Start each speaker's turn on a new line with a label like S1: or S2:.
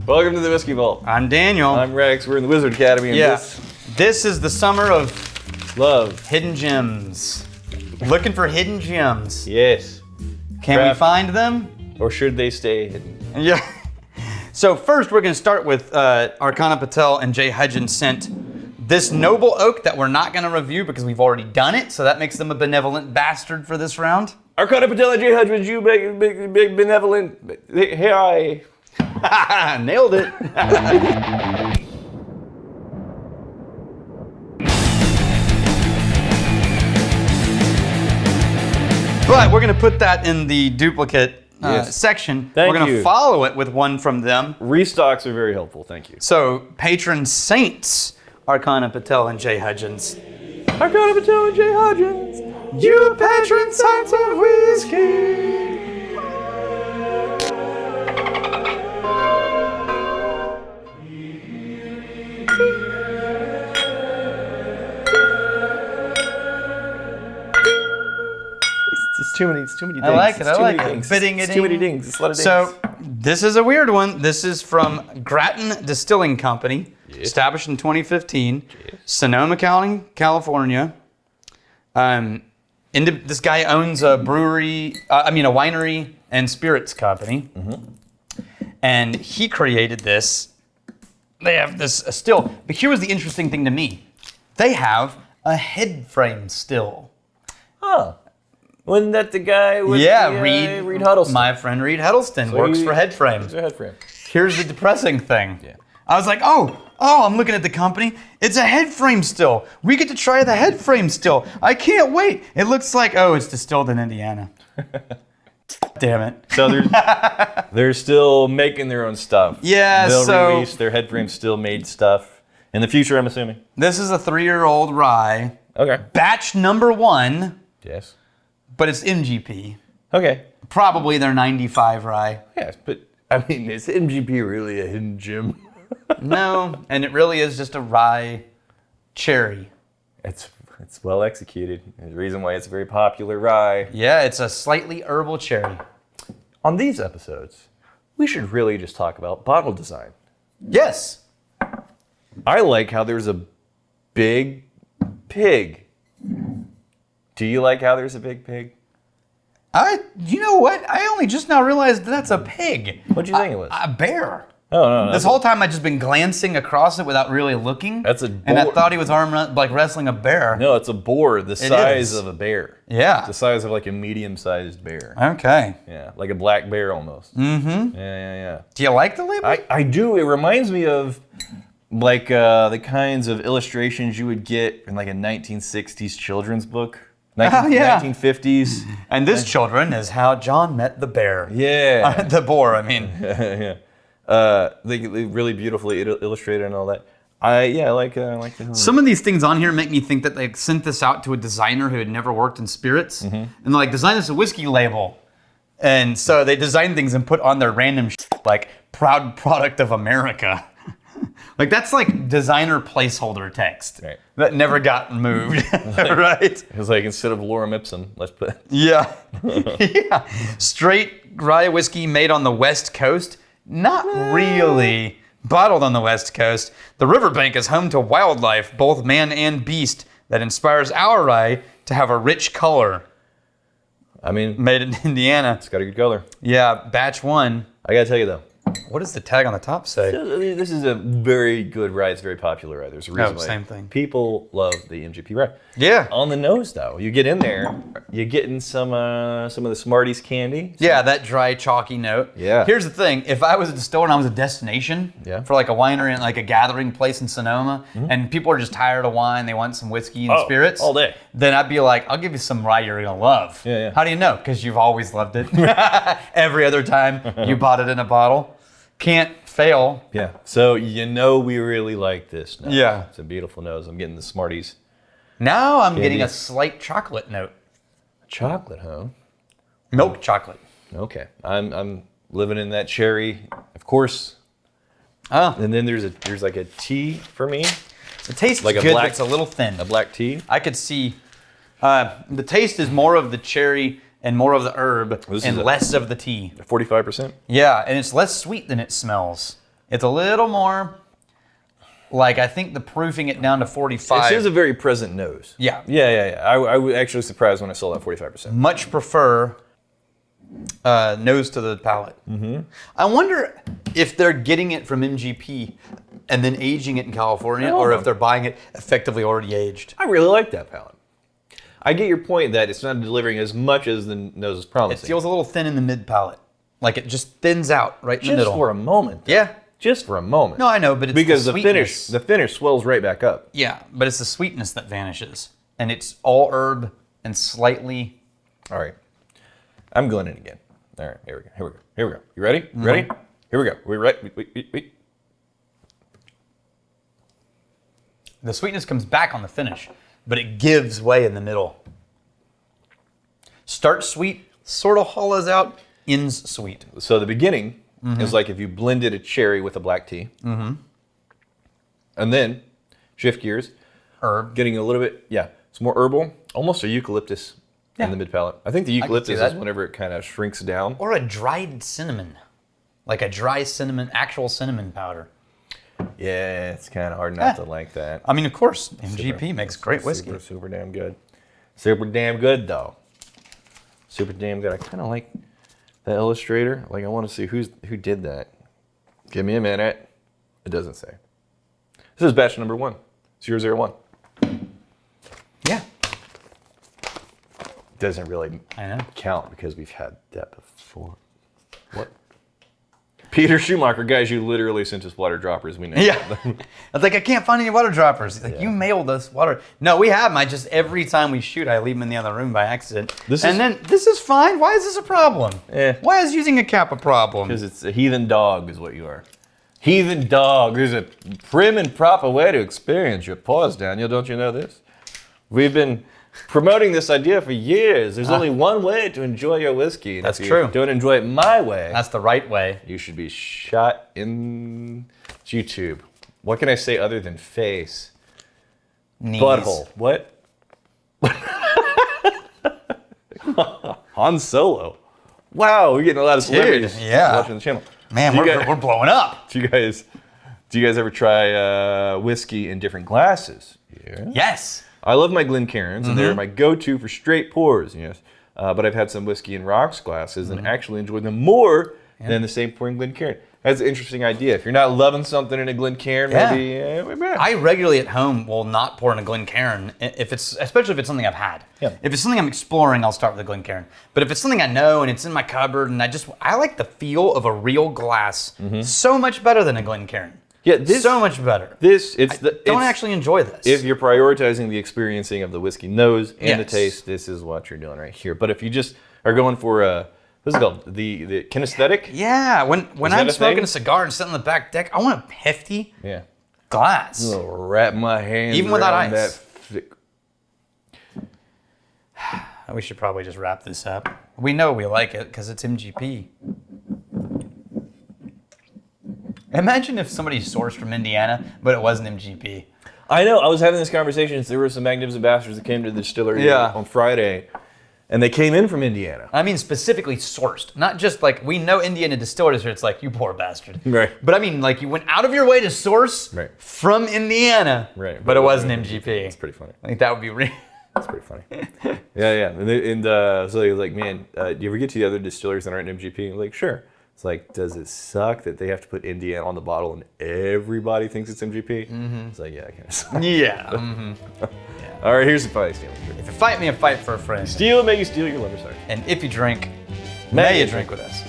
S1: Welcome to the Whiskey Vault.
S2: I'm Daniel.
S1: I'm Rex. We're in the Wizard Academy. And
S2: This is the summer of
S1: love.
S2: hidden gems. Looking for hidden gems.
S1: Yes.
S2: Can we find them?
S1: Or should they stay hidden?
S2: Yeah. So first we're going to start with Archana, Patel, and Jay Hudgins sent this noble oak that we're not going to review because we've already done it. So that makes them a benevolent bastard for this round.
S1: Archana, Patel, and Jay Hudgins, you big benevolent. Here I.
S2: Nailed it. But we're going to put that in the duplicate section.
S1: Thank
S2: we're going to
S1: you.
S2: follow it with one from them.
S1: Restocks are very helpful. Thank you.
S2: So, patron saints, Archana, Patel, and Jay Hudgins.
S1: Archana, Patel, and Jay Hudgins.
S2: You patron saints of whiskey.
S1: It's too many dings.
S2: I like it.
S1: It's too many
S2: it.
S1: dings.
S2: Bidding
S1: It's
S2: it
S1: too
S2: in.
S1: many dings. It's a lot of dings.
S2: So, this is a weird one. This is from Grattan Distilling Company, established in 2015, Sonoma County, California. This guy owns a a winery and spirits company. And he created this. They have this still. But here was the interesting thing to me. They have a Headframe still.
S1: Huh. Wasn't that the guy with Reed Huddleston?
S2: My friend Reed Huddleston works for Headframe.
S1: It's a Headframe.
S2: Here's the depressing thing.
S1: Yeah.
S2: I was like, oh, I'm looking at the company. It's a Headframe still. We get to try the Headframe still. I can't wait. It looks like, it's distilled in Indiana. Damn it.
S1: So they're still making their own stuff.
S2: Yeah,
S1: They'll release their Headframe still made stuff in the future, I'm assuming.
S2: This is a 3-year-old rye.
S1: Okay.
S2: Batch number 1,
S1: Yes.
S2: but it's MGP.
S1: Okay.
S2: Probably their 95 rye.
S1: Yes, but I mean, is MGP really a hidden gem?
S2: No, and it really is just a rye cherry.
S1: It's well executed. There's a reason why it's a very popular rye.
S2: Yeah, it's a slightly herbal cherry.
S1: On these episodes, we should really just talk about bottle design.
S2: Yes.
S1: I like how there's a big pig. Do you like how there's a big pig?
S2: You know what? I only just now realized that's a pig.
S1: What'd you think it was?
S2: A bear.
S1: Oh, no.
S2: This whole time I've just been glancing across it without really looking.
S1: That's a boar.
S2: And I thought he was wrestling a bear.
S1: No, it's a boar the size of a bear.
S2: Yeah.
S1: The size of like a medium-sized bear.
S2: Okay.
S1: Yeah, like a black bear almost.
S2: Mm-hmm.
S1: Yeah.
S2: Do you like the label?
S1: I do. It reminds me of like the kinds of illustrations you would get in like a 1960s children's book. 1950s.
S2: And this, children, is how John met the bear.
S1: Yeah.
S2: The boar, I mean.
S1: Yeah. They really beautifully illustrated and all that. I like the.
S2: Some of these things on here make me think that they sent this out to a designer who had never worked in spirits, and they're like, design us a whiskey label. And so they design things and put on their random like proud product of America. Like that's like designer placeholder text that never got moved, right?
S1: It was like instead of lorem ipsum, let's put.
S2: Yeah. Straight rye whiskey made on the West Coast. Not really. Bottled on the West Coast, the riverbank is home to wildlife, both man and beast, that inspires our rye to have a rich color.
S1: I mean,
S2: made in Indiana.
S1: It's got a good color.
S2: Yeah, batch 1.
S1: I gotta tell you though.
S2: What does the tag on the top say?
S1: This is a very good rye. It's very popular rye. There's a reason why
S2: same thing.
S1: People love the MGP rye.
S2: Yeah.
S1: On the nose though, you get in there, you're getting some of the Smarties candy.
S2: Yeah, that dry, chalky note.
S1: Yeah.
S2: Here's the thing: if I was a distiller and I was a destination for like a winery and like a gathering place in Sonoma, and people are just tired of wine, they want some whiskey and spirits
S1: all day,
S2: then I'd be like, I'll give you some rye you're gonna love.
S1: Yeah.
S2: How do you know? Because you've always loved it. Every other time you bought it in a bottle. Can't fail.
S1: Yeah. So we really like this nose.
S2: Yeah.
S1: It's a beautiful nose. I'm getting the Smarties.
S2: Now I'm getting a slight chocolate note.
S1: Chocolate, huh?
S2: Milk chocolate.
S1: Okay. I'm living in that cherry, of course.
S2: Oh.
S1: And then there's like a tea for me.
S2: The taste
S1: like
S2: is good, but it's a little thin.
S1: A black tea.
S2: I could see the taste is more of the cherry and more of the herb and less of the tea.
S1: 45%?
S2: Yeah, and it's less sweet than it smells. It's a little more, like, I think the proofing it down to 45.
S1: It is a very present nose.
S2: Yeah.
S1: Yeah. I was actually surprised when I saw that 45%.
S2: Much prefer nose to the palate. Mm-hmm. I wonder if they're getting it from MGP and then aging it in California, or if they're buying it effectively already aged.
S1: I really like that palate. I get your point that it's not delivering as much as the nose is promising.
S2: It feels a little thin in the mid palate. Like it just thins out right in the middle.
S1: Just for a moment. Though.
S2: Yeah.
S1: Just for a moment.
S2: No, I know, but it's
S1: because
S2: the
S1: finish swells right back up.
S2: Yeah, but it's the sweetness that vanishes. And it's all herb and slightly...
S1: All right. I'm going in again. All right, here we go. You ready? Mm-hmm. Ready? Here we go. We ready? Wait.
S2: The sweetness comes back on the finish, but it gives way in the middle. Start sweet, sort of hollows out, ends sweet.
S1: So the beginning is like if you blended a cherry with a black tea. Mm-hmm. And then shift gears.
S2: Herb.
S1: Getting a little bit, it's more herbal, almost a eucalyptus in the mid palate. I think the eucalyptus is whenever it kind of shrinks down.
S2: Or a dried cinnamon. Like a dry cinnamon, actual cinnamon powder.
S1: Yeah, it's kind of hard not to like that.
S2: I mean, of course, MGP makes great whiskey.
S1: Super damn good. Super damn good, though. Super damn good. I kind of like the illustrator. Like, I want to see who did that. Give me a minute. It doesn't say. This is batch number 1. 001.
S2: Yeah.
S1: Doesn't really
S2: I know.
S1: count because we've had that before. What? Peter Schumacher, guys, you literally sent us water droppers. We know.
S2: Yeah. I was like, I can't find any water droppers. Like, you mailed us water. No, we have them. I just, every time we shoot, I leave them in the other room by accident. This is fine. Why is this a problem? Why is using a cap a problem?
S1: Because it's a heathen dog is what you are. Heathen dog. There's a prim and proper way to experience your pause, Daniel. Don't you know this? We've been promoting this idea for years. There's only one way to enjoy your whiskey. And
S2: that's
S1: if
S2: true.
S1: You don't enjoy it my way.
S2: That's the right way.
S1: You should be shot in YouTube. What can I say other than face?
S2: Knees.
S1: Butthole. What? Han Solo. Wow, we're getting a lot of celebrities watching the channel.
S2: Man, we're blowing up.
S1: Do you guys ever try whiskey in different glasses? Yeah.
S2: Yes.
S1: I love my Glencairns, and they're my go-to for straight pours. Yes, but I've had some whiskey in rocks glasses and actually enjoyed them more than the same pouring Glencairn. That's an interesting idea. If you're not loving something in a Glencairn, maybe.
S2: I regularly at home will not pour in a Glencairn especially if it's something I've had.
S1: Yeah.
S2: If it's something I'm exploring, I'll start with a Glencairn. But if it's something I know and it's in my cupboard and I like the feel of a real glass so much better than a Glencairn.
S1: Yeah,
S2: so much better. Don't actually enjoy this.
S1: If you're prioritizing the experiencing of the whiskey nose and the taste, this is what you're doing right here. But if you just are going for what's it called? The kinesthetic?
S2: Yeah, when I'm smoking a cigar and sitting on the back deck, I want a hefty glass.
S1: I'll wrap my hands
S2: even without ice.
S1: That thick.
S2: We should probably just wrap this up. We know we like it because it's MGP. Imagine if somebody sourced from Indiana, but it wasn't MGP.
S1: I know. I was having this conversation. There were some Magnificent Bastards that came to the distillery on Friday, and they came in from Indiana.
S2: I mean specifically sourced, not just like we know Indiana distillers. It's like you poor bastard.
S1: Right.
S2: But I mean like you went out of your way to source from Indiana.
S1: Right.
S2: But it wasn't MGP.
S1: It's pretty funny.
S2: I think that would be real.
S1: That's pretty funny. Yeah. And so he was like, man, do you ever get to the other distilleries that aren't MGP? I'm like, sure. It's like, does it suck that they have to put Indiana on the bottle and everybody thinks it's MGP? Mm-hmm. It's like, yeah, I guess.
S2: Yeah. Mm-hmm.
S1: All right, here's the fight, Steal.
S2: If you fight me, I fight for a friend.
S1: Steal and make you steal your lover's heart.
S2: And if you drink, may you drink with us.